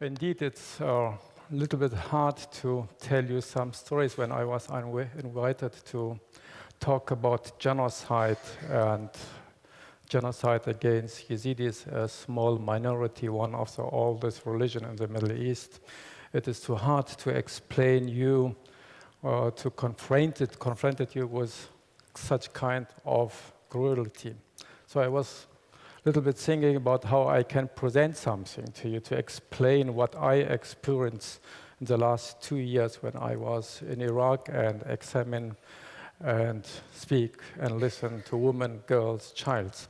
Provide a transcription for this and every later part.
Indeed, it's a little bit hard to tell you some stories when I was invited to talk about genocide and genocide against Yazidis, a small minority, one of the oldest religion in the Middle East. It is too hard to explain you, to confronted you with such kind of cruelty. So I was a little bit thinking about how I can present something to you to explain what I experienced in the last 2 years when I was in Iraq and examine and speak and listen to women, girls, childs.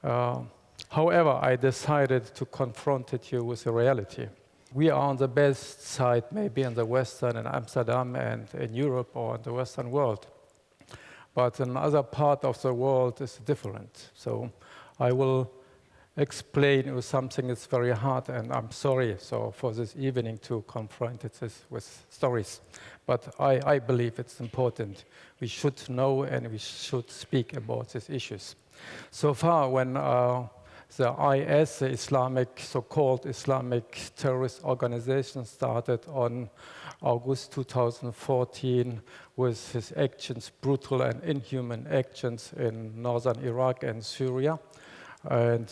However, I decided to confront you with the reality. We are on the best side, maybe in the Western, in Amsterdam and in Europe or in the Western world. But another part of the world is different. So I will explain you something that's very hard, and I'm sorry for this evening to confront this with stories. But I believe it's important. We should know and we should speak about these issues. So far, when the IS, the so-called Islamic terrorist organization, started on August 2014 with his actions, brutal and inhuman actions in northern Iraq and Syria. And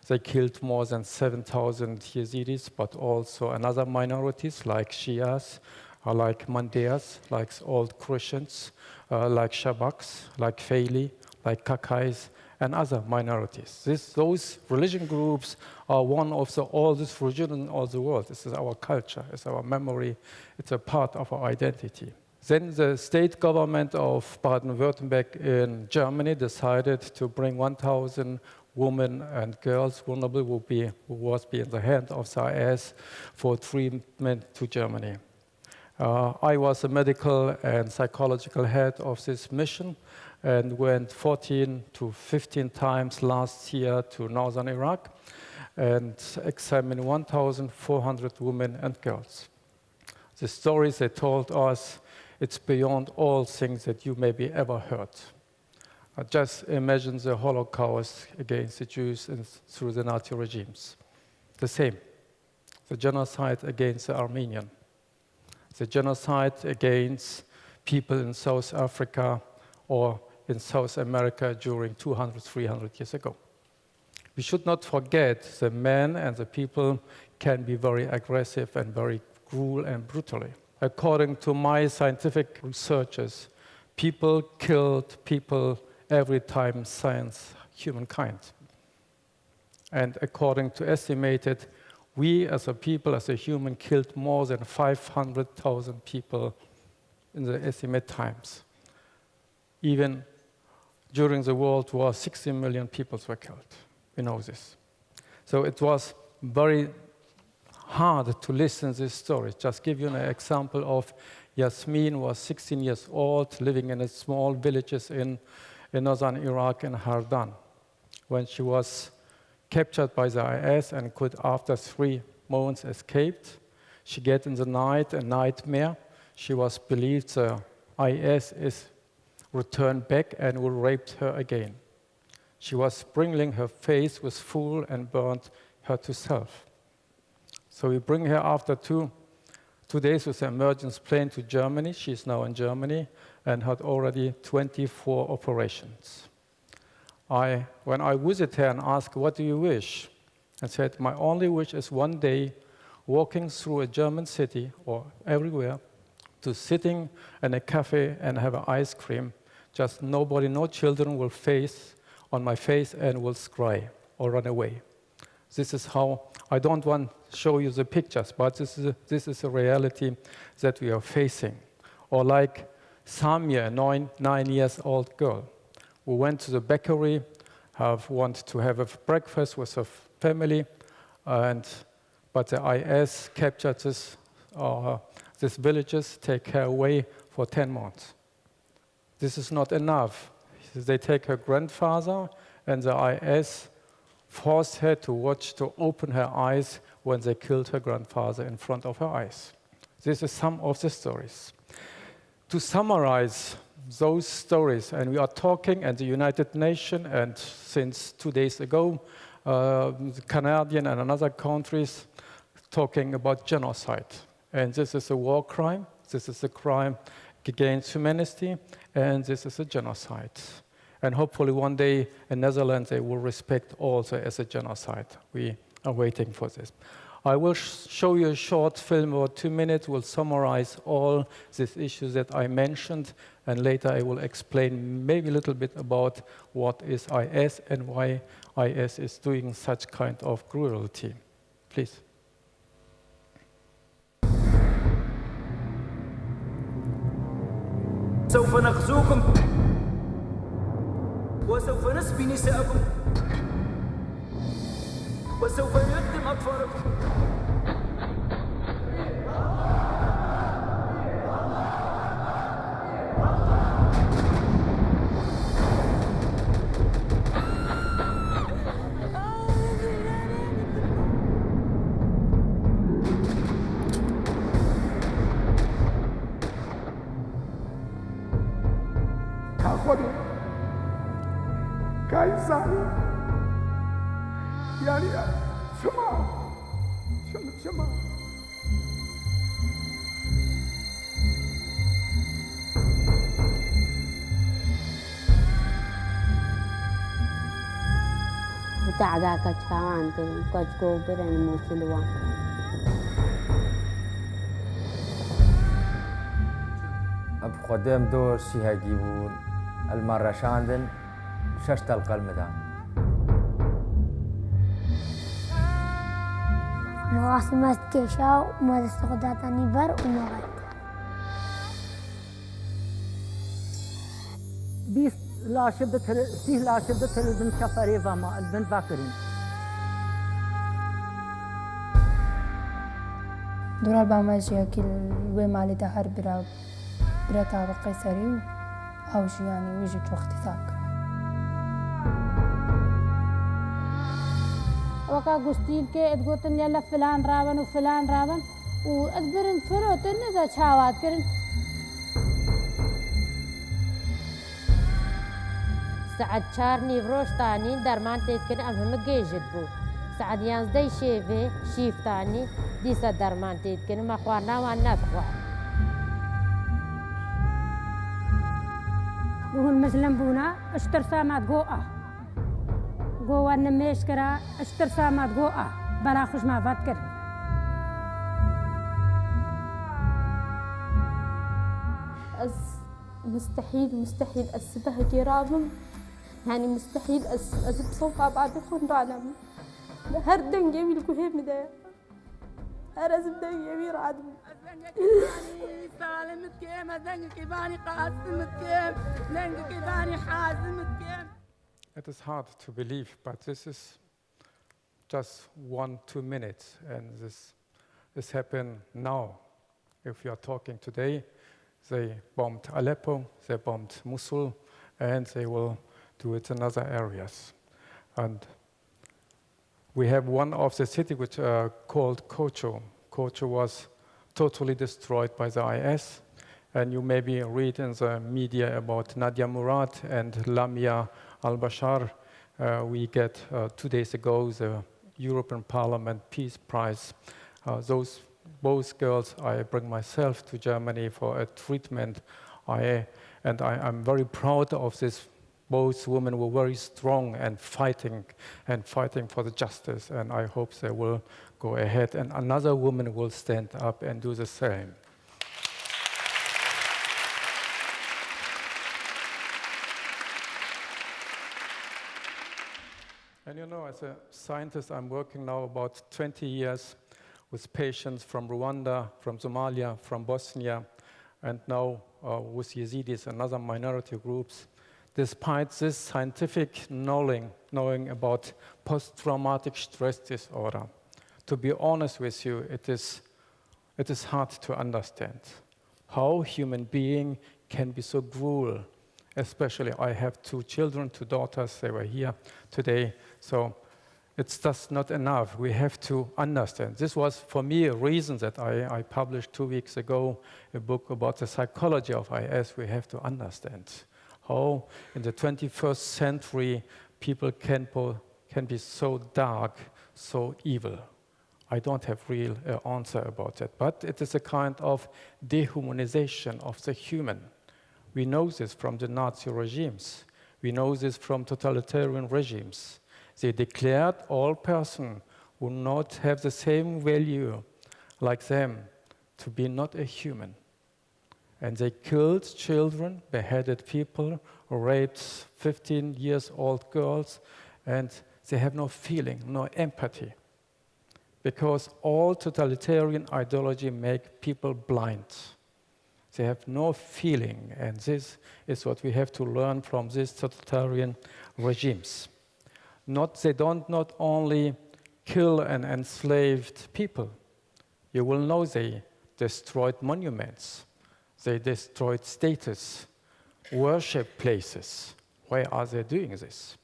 they killed more than 7,000 Yazidis, but also another minorities like Shias, like Mandeas, like old Christians, like Shabaks, like Faili, like Kakais, and other minorities. Those religion groups are one of the oldest religions in all the world. This is our culture, it's our memory, it's a part of our identity. Then the state government of Baden-Württemberg in Germany decided to bring 1,000 women and girls vulnerable who was in the hand of the IS for treatment to Germany. I was a medical and psychological head of this mission and went 14 to 15 times last year to northern Iraq and examined 1,400 women and girls. The stories they told us, it's beyond all things that you maybe ever heard. Just imagine the Holocaust against the Jews through the Nazi regimes. The same. The genocide against the Armenian. The genocide against people in South Africa or in South America during 200, 300 years ago. We should not forget the men and the people can be very aggressive and very cruel and brutally. According to my scientific researches, people killed people every time science humankind. And according to estimated, we as a people, as a human, killed more than 500,000 people in the estimate times. Even during the World War, 60 million people were killed. We know this. So it was very hard to listen to this story. Just give you an example of Yasmin was 16 years old, living in a small villages in northern Iraq in Hardan. When she was captured by the IS and could, after 3 months, escaped, she get in the night a nightmare. She was believed the IS is returned back and will rape her again. She was sprinkling her face with fuel and burned her to self. So we bring her after two days with an emergency plane to Germany. She's now in Germany and had already 24 operations. When I visit her and ask, what do you wish? I said, my only wish is one day walking through a German city or everywhere to sitting in a cafe and have an ice cream. Just nobody, no children will face on my face and will cry or run away. This is how, I don't want to show you the pictures, but this is a reality that we are facing. Or like Samia, a 9 years old girl, who went to the bakery, wanted to have a breakfast with her family, but the IS captured these villages, take her away for 10 months. This is not enough. They take her grandfather, and the IS forced her to open her eyes when they killed her grandfather in front of her eyes. This is some of the stories. To summarize those stories, and we are talking at the United Nations, and since 2 days ago, the Canadian and other countries talking about genocide. And this is a war crime. This is a crime against humanity, and this is a genocide. And hopefully one day in Netherlands they will respect also as a genocide. We are waiting for this. I will show you a short film, about 2 minutes, will summarize all these issues that I mentioned, and later I will explain maybe a little bit about what is IS and why IS is doing such kind of cruelty. Please. سوف نغزوكم وسوف نسبي نساءكم وسوف نقدم أطفالكم. خودم كايزاني يعني شما وتعدا كتفان كتكو برن مسلوا اب خدام دور سيهاجيبون المرة شاندن ششت القلمدان مواسمات كيشاو وما استخداتني بر ومغاد بيس لا شبت سيه لا شبت البن شفري فما البن فاكرين دور البرنامج كل ومالي دهر برا قيصري أو شي يعني ويجي وقت ثاك وكا قستين كي ادقوتن يلا فلان رابن وفلان رابن وأدبرن فروتن إذا شاوات كرن سعد شارني فروش تاني درمان تيتكن أمهم جيجد بو سعد يانز دي شيفي شيف تاني ديسا درمان تيتكن ما خوانا وانا فخوان وهن مثلا بونا اشتر سامات جوء جوء النميش كرا اشتر سامات جوء بلا خوش ما فاتكر مستحيل أسبها جرابم يعني مستحيل أسب صوفا بعد خون رعلم هردن جميل كهيم ده أرزب دن جميل عدم سالمت كيم دنك كيباني قاسمت كيم دنك كيباني حازمت كيم. It is hard to believe, but this is just 1-2 minutes, and this happened now. If you are talking today, they bombed Aleppo, they bombed Mosul, and they will do it in other areas. And we have one of the cities which are called Kocho. Kocho was totally destroyed by the IS, and you maybe read in the media about Nadia Murad and Lamia al-Bashar. We get 2 days ago the European Parliament Peace Prize. Those both girls, I bring myself to Germany for a treatment. I'm very proud of this. Both women were very strong and fighting for the justice, and I hope they will go ahead, and another woman will stand up and do the same. And you know, as a scientist, I'm working now about 20 years with patients from Rwanda, from Somalia, from Bosnia, and now with Yazidis and other minority groups. Despite this scientific knowing about post-traumatic stress disorder, to be honest with you, it is hard to understand how human being can be so cruel. Especially, I have 2 children, 2 daughters, they were here today, so it's just not enough. We have to understand. This was, for me, a reason that I published 2 weeks ago a book about the psychology of IS. We have to understand how in the 21st century people can be so dark, so evil. I don't have real answer about it, but it is a kind of dehumanization of the human. We know this from the Nazi regimes. We know this from totalitarian regimes. They declared all persons who not have the same value like them to be not a human. And they killed children, beheaded people, raped 15-year-old girls, and they have no feeling, no empathy. Because all totalitarian ideology make people blind. They have no feeling, and this is what we have to learn from these totalitarian regimes. They don't not only kill and enslaved people. You will know they destroyed monuments. They destroyed status, worship places. Why are they doing this?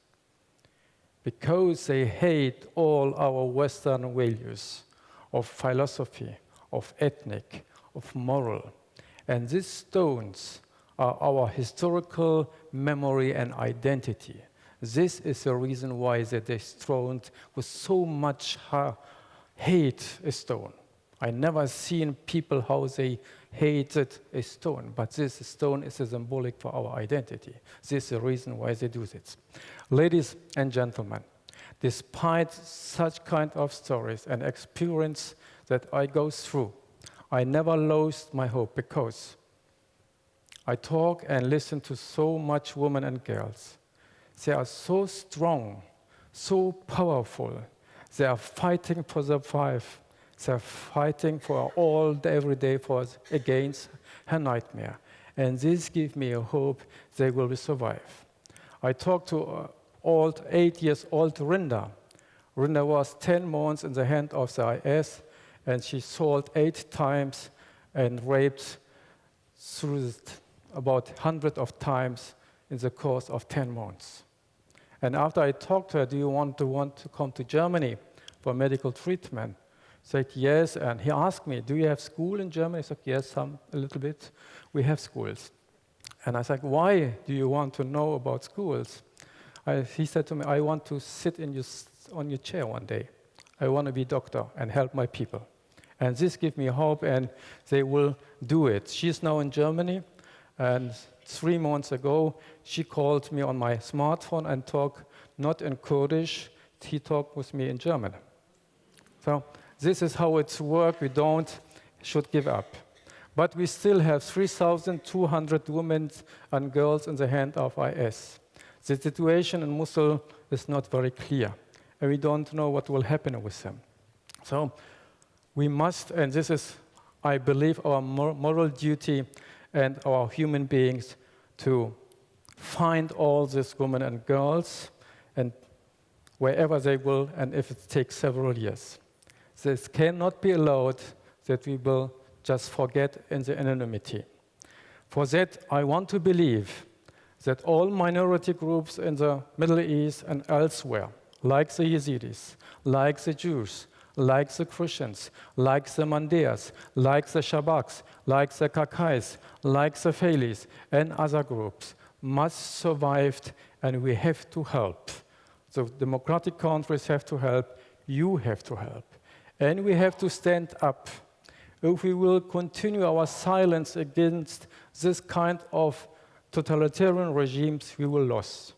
Because they hate all our Western values of philosophy, of ethnic, of moral. And these stones are our historical memory and identity. This is the reason why they destroyed with so much hate a stone. I never seen people how they hated a stone, but this stone is a symbolic for our identity. This is the reason why they do this. Ladies and gentlemen, despite such kind of stories and experience that I go through, I never lost my hope because I talk and listen to so much women and girls. They are so strong, so powerful. They are fighting for their life. They are fighting for all the every day against her nightmare. And this gives me a hope they will survive. I talked to 8-year-old Rinda. Rinda was 10 months in the hand of the IS, and she sold 8 times and raped through about 100 of times in the course of 10 months. And after I talked to her, do you want to come to Germany for medical treatment? I said, yes, and he asked me, do you have school in Germany? I said, yes, a little bit. We have schools. And I said, why do you want to know about schools? He said to me, I want to sit on your chair one day. I want to be a doctor and help my people. And this gives me hope, and they will do it. She's now in Germany, and 3 months ago, she called me on my smartphone and talked not in Kurdish, he talked with me in German. So this is how it's worked. We should give up. But we still have 3,200 women and girls in the hand of IS. The situation in Mosul is not very clear, and we don't know what will happen with them. So we must, and this is, I believe, our moral duty and our human beings to find all these women and girls, and wherever they will, and if it takes several years. This cannot be allowed that we will just forget in the anonymity. For that, I want to believe that all minority groups in the Middle East and elsewhere, like the Yazidis, like the Jews, like the Christians, like the Mandeas, like the Shabaks, like the Kakais, like the Failis, and other groups, must survive, and we have to help. The democratic countries have to help, you have to help. And we have to stand up. If we will continue our silence against this kind of totalitarian regimes, we will lose.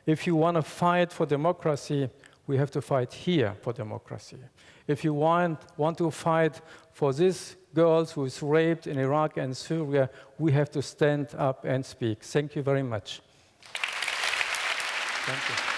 If you want to fight for democracy, we have to fight here for democracy. If you want to fight for these girls who is raped in Iraq and Syria, we have to stand up and speak. Thank you very much. Thank you.